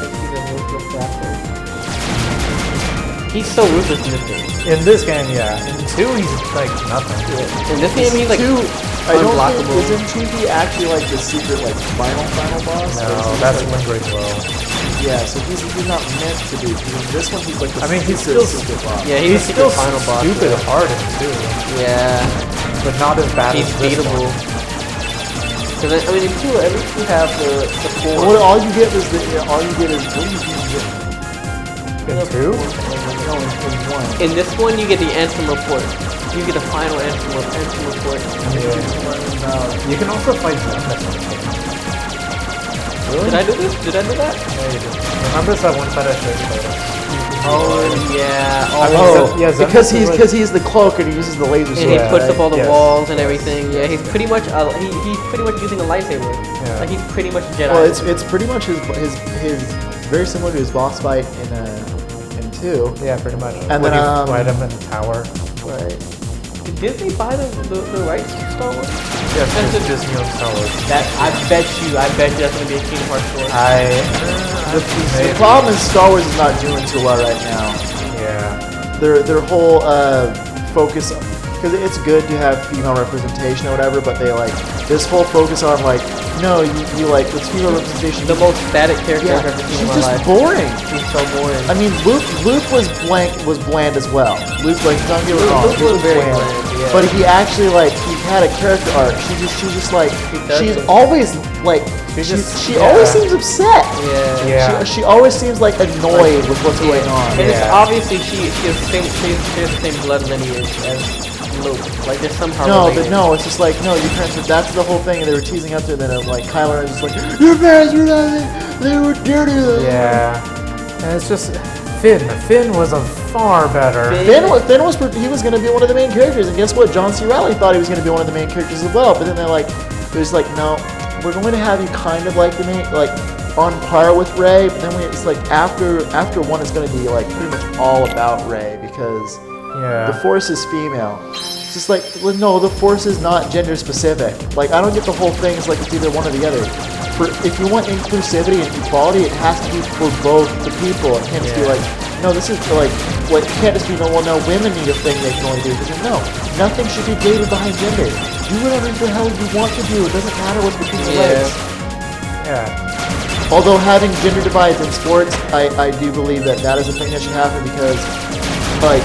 Like, even ruthless faster. He's so ruthless in this game. In this game, yeah. In 2, he's like nothing. Yeah. In this game, he's like I don't think unblockable. isn't 2D actually like the secret like final boss? No, Or is he that's like- lingering blow. Yeah, so he's not meant to be. In this one, he's like the He's secret still boss. Yeah, He's he's a still secret final boss. stupid hard in 2, Yeah, but not as bad he's as this beatable. one. Because I mean, in 2, at least you have the And four. all you get is what do you get? In 2? No, in one. In this one, you get the Anthem report. You get the final Anthem report. You can also fight Zelda. Did I do this? Did I do that? Yeah, you did. Remember that one fight I showed you later? Oh yeah. Because he's the cloak and he uses the laser sword. And he puts up all the Yes. walls and everything. Yeah, he's pretty much he's pretty much using a lightsaber. Yeah. Like he's pretty much a Jedi. Well, it's pretty much his very similar to his boss fight in 2. Yeah, pretty much. And when then, you fight him in the tower. Right. Did Disney buy the rights to Star Wars? Yeah, it's Disney on Star Wars. That I bet you that's gonna be a Kingdom Hearts 4. The problem is Star Wars is not doing too well right now. Yeah. Their whole focus, because it's good to have female representation or whatever, but they like this whole focus on like, no, you like it's female representation. The most static character I've Yeah, ever seen she's in my just life. boring. He's so boring. I mean, Luke was bland as well. Luke, like, don't get me wrong, Luke he was very bland, yeah. But he actually like he had a character arc. She's just like she's doesn't. always like she always seems upset. Yeah. Yeah. She always seems like annoyed with what's going on. And it's Yeah. obviously she has the same blood lineage as Luke. Like there's somehow No, related. but no, it's just like no, your parents were, that's the whole thing. They were teasing up to it, and then like Kylo Ren is just like your parents were that, they were dirty. Yeah. And it's just Finn was a far better. Finn was he was going to be one of the main characters, and guess what? John C. Reilly thought he was going to be one of the main characters as well. But then it was like, no, we're going to have you kind of like the main, like on par with Rey. But then it's like after one, it's going to be like pretty much all about Rey because the Force is female. It's just like no, the Force is not gender specific. Like I don't get the whole thing. It's like it's either one or the other. If you want inclusivity and equality, it has to be for both the people. It can't just be like, no, this is like, what it can't just be, no, women need a thing they can only do. Because no, nothing should be gated behind gender. Do whatever the hell you want to do. It doesn't matter what's between your legs. Yeah. Although having gender divides in sports, I do believe that is a thing that should happen because, like,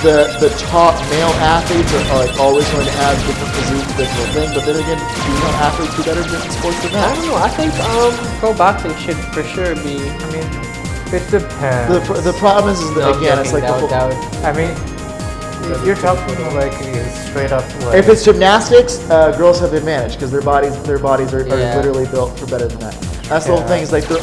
the top male athletes are like always going to have different physiques, different things, but then again, female athletes do better in different sports than I that. don't know. I think pro boxing should for sure be. I mean, it depends. The problem is that No, again, it's like that the whole, would I mean, You're talking like straight up like... If it's gymnastics, girls have the advantage because their bodies are literally built for better than that. That's the whole thing. Is like there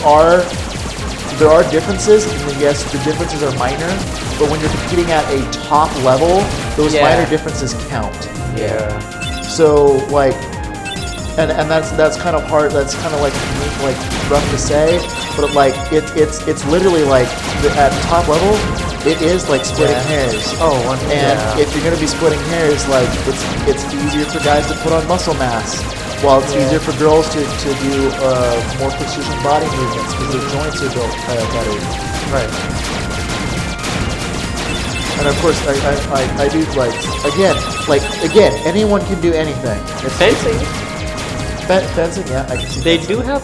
are differences, and yes, the differences are minor. But when you're competing at a top level, those minor differences count. Yeah. So like, and that's kind of hard. That's kind of like rough to say, but like it's literally like at top level. It is like splitting hairs. Oh, and if you're gonna be splitting hairs, like it's easier for guys to put on muscle mass, while it's easier for girls to do more precision body movements because their joints are built better. Right. And of course, I do like again, anyone can do anything. It's fencing. Fencing, yeah, I can see. They fencing. do have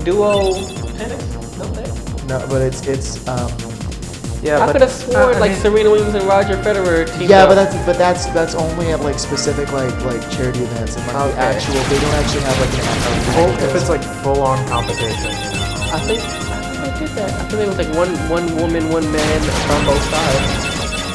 duo tennis, don't they? No, but it's Yeah, I could have sworn like Serena Williams and Roger Federer teamed yeah, up. but that's only at like specific like charity events and like the actual. They don't actually have like an if it's like full-on competition, you know. I think they did that. I think it was like one woman, one man from both sides.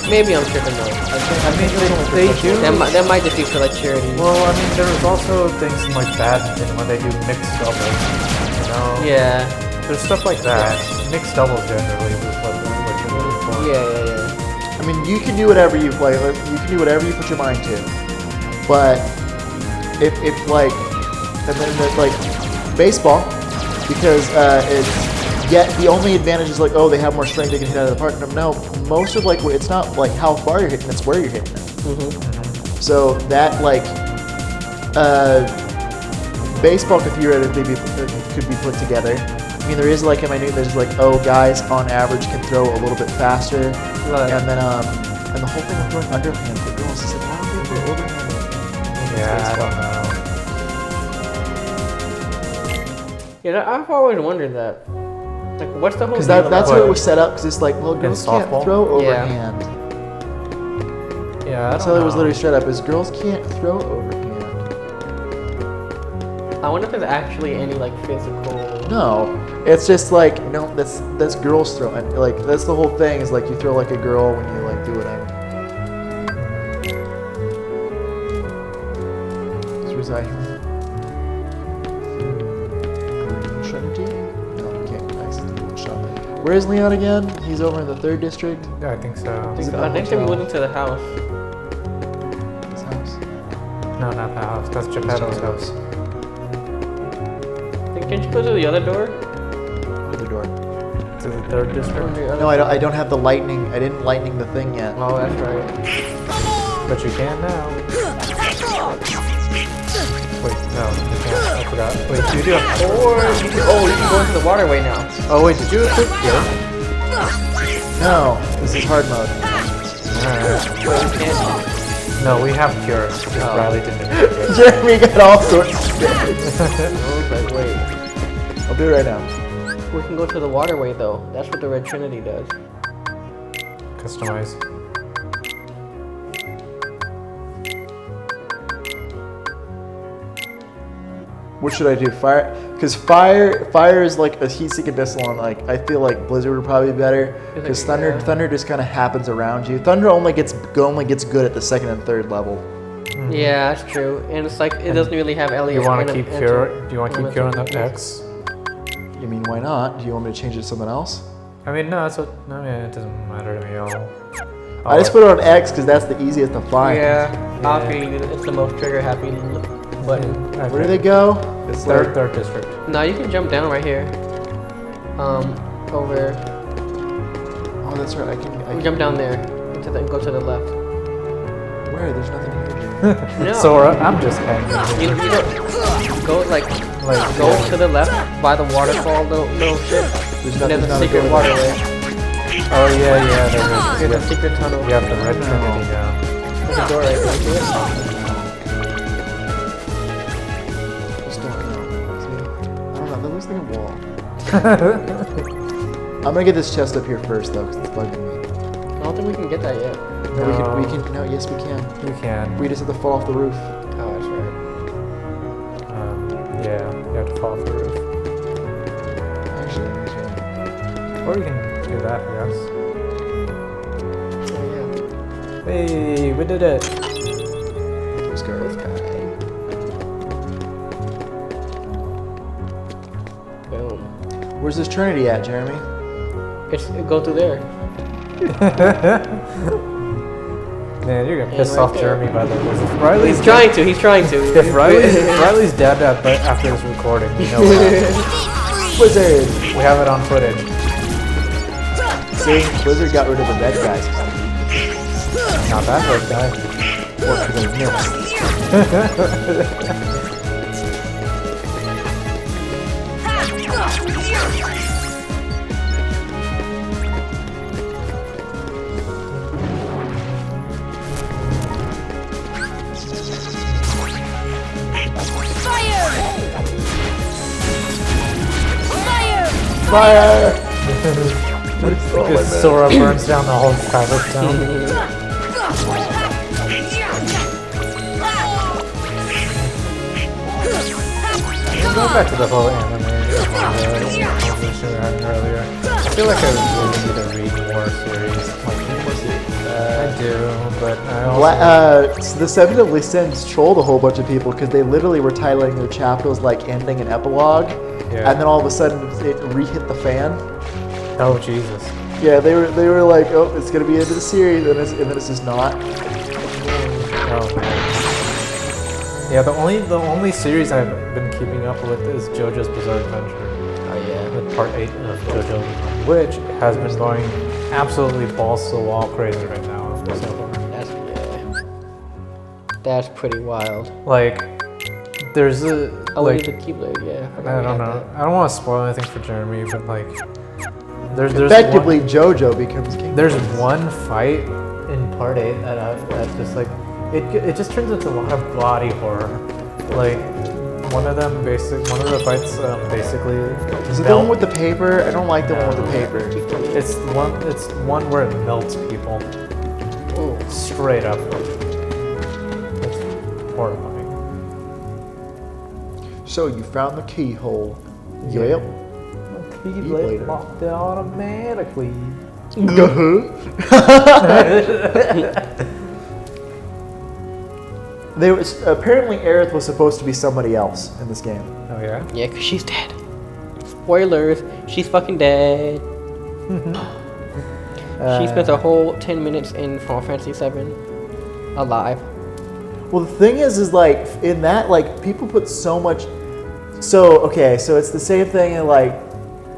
Maybe I'm tripping though. I mean, they do. That might just be for like charity. Well, I mean, there was also things in like badminton when they do mixed doubles. You know. Yeah. There's stuff like that. Mixed doubles generally was what you're looking for. Yeah. I mean, you can do whatever you like. You can do whatever you put your mind to. But if like, and then like baseball, because it's. Yet the only advantage is like, oh, they have more strength, they can hit out of the park. No, most of like, it's not like how far you're hitting, it's where you're hitting it. Mm-hmm. So that like, baseball could theoretically could be put together. I mean, there is like in my new, there's like, oh, guys on average can throw a little bit faster, Right. and then and the whole thing of throwing underhand for girls is like, how do you throw overhand? Yeah, I don't know. Yeah, I've always wondered that. Like, what's the whole? Because deal that's about how it was set up. Because it's like, well, girls can't softball? throw overhand. Yeah, That's how it was literally straight up. Is girls can't throw overhand. I wonder if there's actually any like physical. No, it's just like no. That's girls throwing. Like that's the whole thing. Is like you throw like a girl when you like do whatever. Is Rizai here? Where is Leon again? He's over in the 3rd district. Yeah, I think so. I think they're moving to the house. His house. No, not the house. That's Geppetto's house. Can't you go to the other door? Other door. To the 3rd district. No, I don't have the lightning. I didn't lightning the thing yet. Oh, that's right. But you can now. Wait, no, you can't. I forgot. Wait, you do have... Or you can, you can go into the waterway now. Oh, wait, did you equip here? No, this is hard mode. Alright. Wait, you can't. No, we have cure. Just Riley didn't equip it. Jeremy got all sorts of shit. But wait. I'll do it right now. We can go to the waterway though. That's what the Red Trinity does. Customize. What should I do? Fire? Because fire is like a heat-seeking missile, and like I feel like Blizzard would probably be better. Because thunder just kind of happens around you. Thunder only gets good at the 2nd and 3rd level. Mm-hmm. Yeah, that's true. And it's like it doesn't really have Elliot. You want to keep cure? Do you want to keep cure on the X? You mean why not? Do you want me to change it to something else? I mean, no, it's it doesn't matter to me at all. I just put it on X because that's the easiest to find. Yeah, obviously it's the most trigger happy button. Where do they go? It's third district. No, you can jump down right here. Over. Oh, that's right. I can Jump down there. Go to the left. Where? There's nothing here. No. Sora, I'm just hanging. You go go to the left by the waterfall, little ship. There's a secret waterway. Oh yeah, there is. There's a secret tunnel. You have the Red Trinity now. There's a door right there. Just don't know. See? I don't know. That looks like a wall. I'm gonna get this chest up here first though, because it's bugging me. I don't think we can get that yet. No, we can. No, yes, we can. You can. We just have to fall off the roof. Oh, that's right. Yeah, you have to fall off the roof. Actually. Or you can do that, I guess. Oh, yeah. Hey, we did it. Let's go. Boom. Where's this Trinity at, Jeremy? Go through there. Man, you're gonna piss right off there. Jeremy by the way. If Riley's He's trying to. He's trying to. If Riley's dead after this recording, you know Blizzard! we have it on footage. See, Blizzard got rid of the bad guys. Not that hurt guy. Work for the Enix. Fire! Because Sora burns down the whole Skyward Town. Go back to the whole anime conversation we were having earlier. I feel like I really need to read more series. I do, but I also... So the Seven Deadly Sins trolled a whole bunch of people because they literally were titling their chapters like ending and epilogue, Yeah. and then all of a sudden it re-hit the fan. Oh Jesus! Yeah, they were like, oh, it's gonna be the end of the series, and then it's just not. Oh man. Yeah, the only series I've been keeping up with is JoJo's Bizarre Adventure. Oh yeah. With part 8 of JoJo, which has been going absolutely balls to the wall crazy right now. So far. That's pretty wild. Like, there's a Oh, like we need the Keyblade, yeah. I don't know. I don't want to spoil anything for Jeremy, but like, there's Effectively, JoJo becomes king. There's one fight in part 8 that just like it just turns into a lot of body horror. Like one of the fights basically Is it the one with the paper? I don't like the one with the paper. It's one where it melts people. Oh. Straight up. It's horrifying. So you found the keyhole. Yep. Keyblade locked it automatically. Apparently Aerith was supposed to be somebody else in this game. Oh yeah? Yeah, because she's dead. Spoilers, she's fucking dead. She spent a whole 10 minutes in Final Fantasy VII alive. Well, the thing is like in that, like people put so much. So okay, so it's the same thing, and like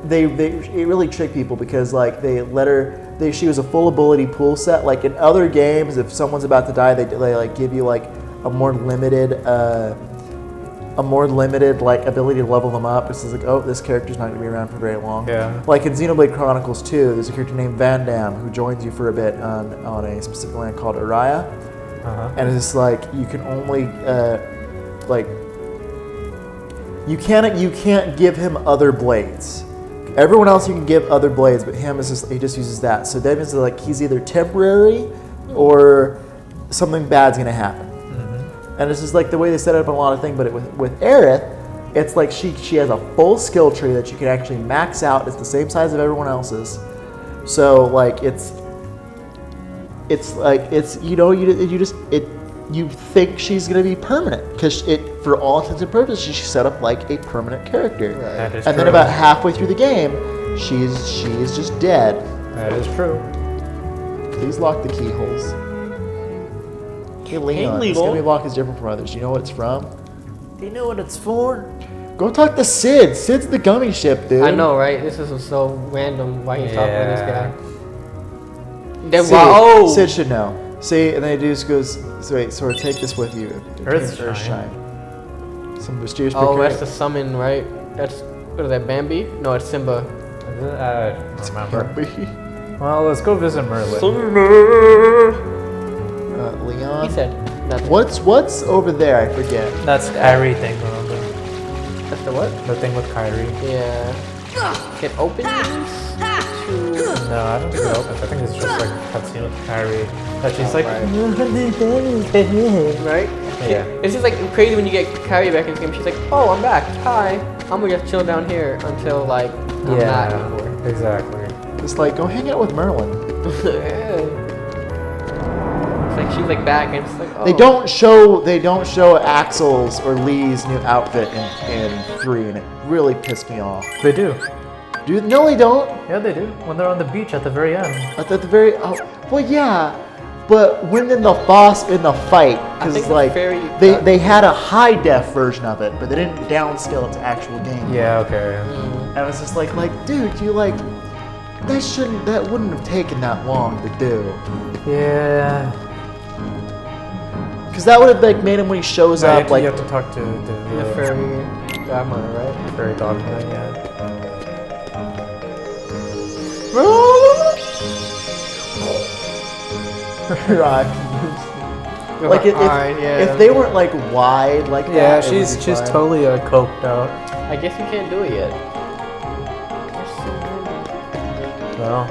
it really tricked people because like they let her. She was a full ability pool set. Like in other games, if someone's about to die, they like give you like a more limited like ability to level them up. It's just like, oh, this character's not gonna be around for very long. Yeah. Like in Xenoblade Chronicles 2, there's a character named Van Dam who joins you for a bit on a specific land called Araya. And it's just like you can only like you can't give him other blades. Everyone else you can give other blades, but him is he just uses that. So that means like he's either temporary or something bad's gonna happen. And it's just like the way they set it up on a lot of things. But with Aerith, it's like she has a full skill tree that you can actually max out. It's the same size of everyone else's. So like it's you think she's gonna be permanent because for all intents and purposes she's set up like a permanent character. That is and true. then about halfway through the game, she is just dead. That is true. Please lock the keyholes. Hey Leon, this gummy block is different from others. Do you know what it's from? Do you know what it's for? Go talk to Sid. Sid's the gummy ship, dude. I know, right? This is so random. Why you talking to this guy? Sid, Sid should know. See, and then he just goes, so wait, Sora, take this with you. Earthshine. Some mysterious Oh, that's the summon, right? That's, what is that, Bambi? No, it's Simba. I don't remember. Well, let's go visit Merlin. Leon? He said nothing. What's over there? I forget. That's Kyrie thing, remember? That's the what? The thing with Kyrie. Yeah. It opens to... No, I don't think it opens. I think it's just like a cutscene with Kyrie. That she's like, right? Yeah. It's just like crazy when you get Kyrie back in the game. She's like, oh, I'm back. Hi. I'm gonna just chill down here until like I'm not anymore. Exactly. It's like, go hang out with Merlin. like she's like back, and it's like oh. They don't show Axel's or Lee's new outfit in 3, and it really pissed me off. They do. No, they don't. Yeah, they do. When they're on the beach at the very end. At the very well, yeah, but when in the fight, because like they had a high def version of it, but they didn't downscale it to actual game. Yeah, okay. And I was just like, dude, you like that wouldn't have taken that long to do. Yeah. Because that would have like made him when he shows up you have to talk to the fairy godmother, right? Fairy godmother, yeah. Right. Like if they weren't like wide like that. Yeah, she's totally coked out. I guess you can't do it yet. Well,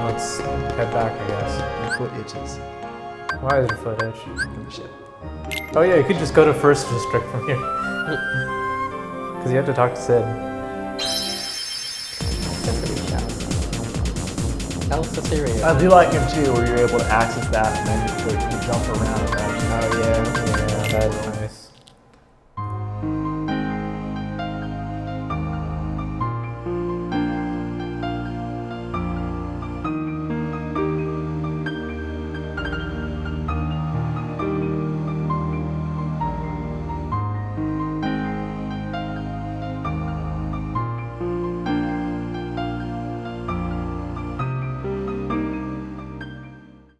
let's head back, I guess. My foot itches. Why is your foot itch? Shit. Oh yeah, you could just go to first district from here. Because you have to talk to Sid. I do like him too, where you're able to access that and then you jump around. Oh yeah, that's nice.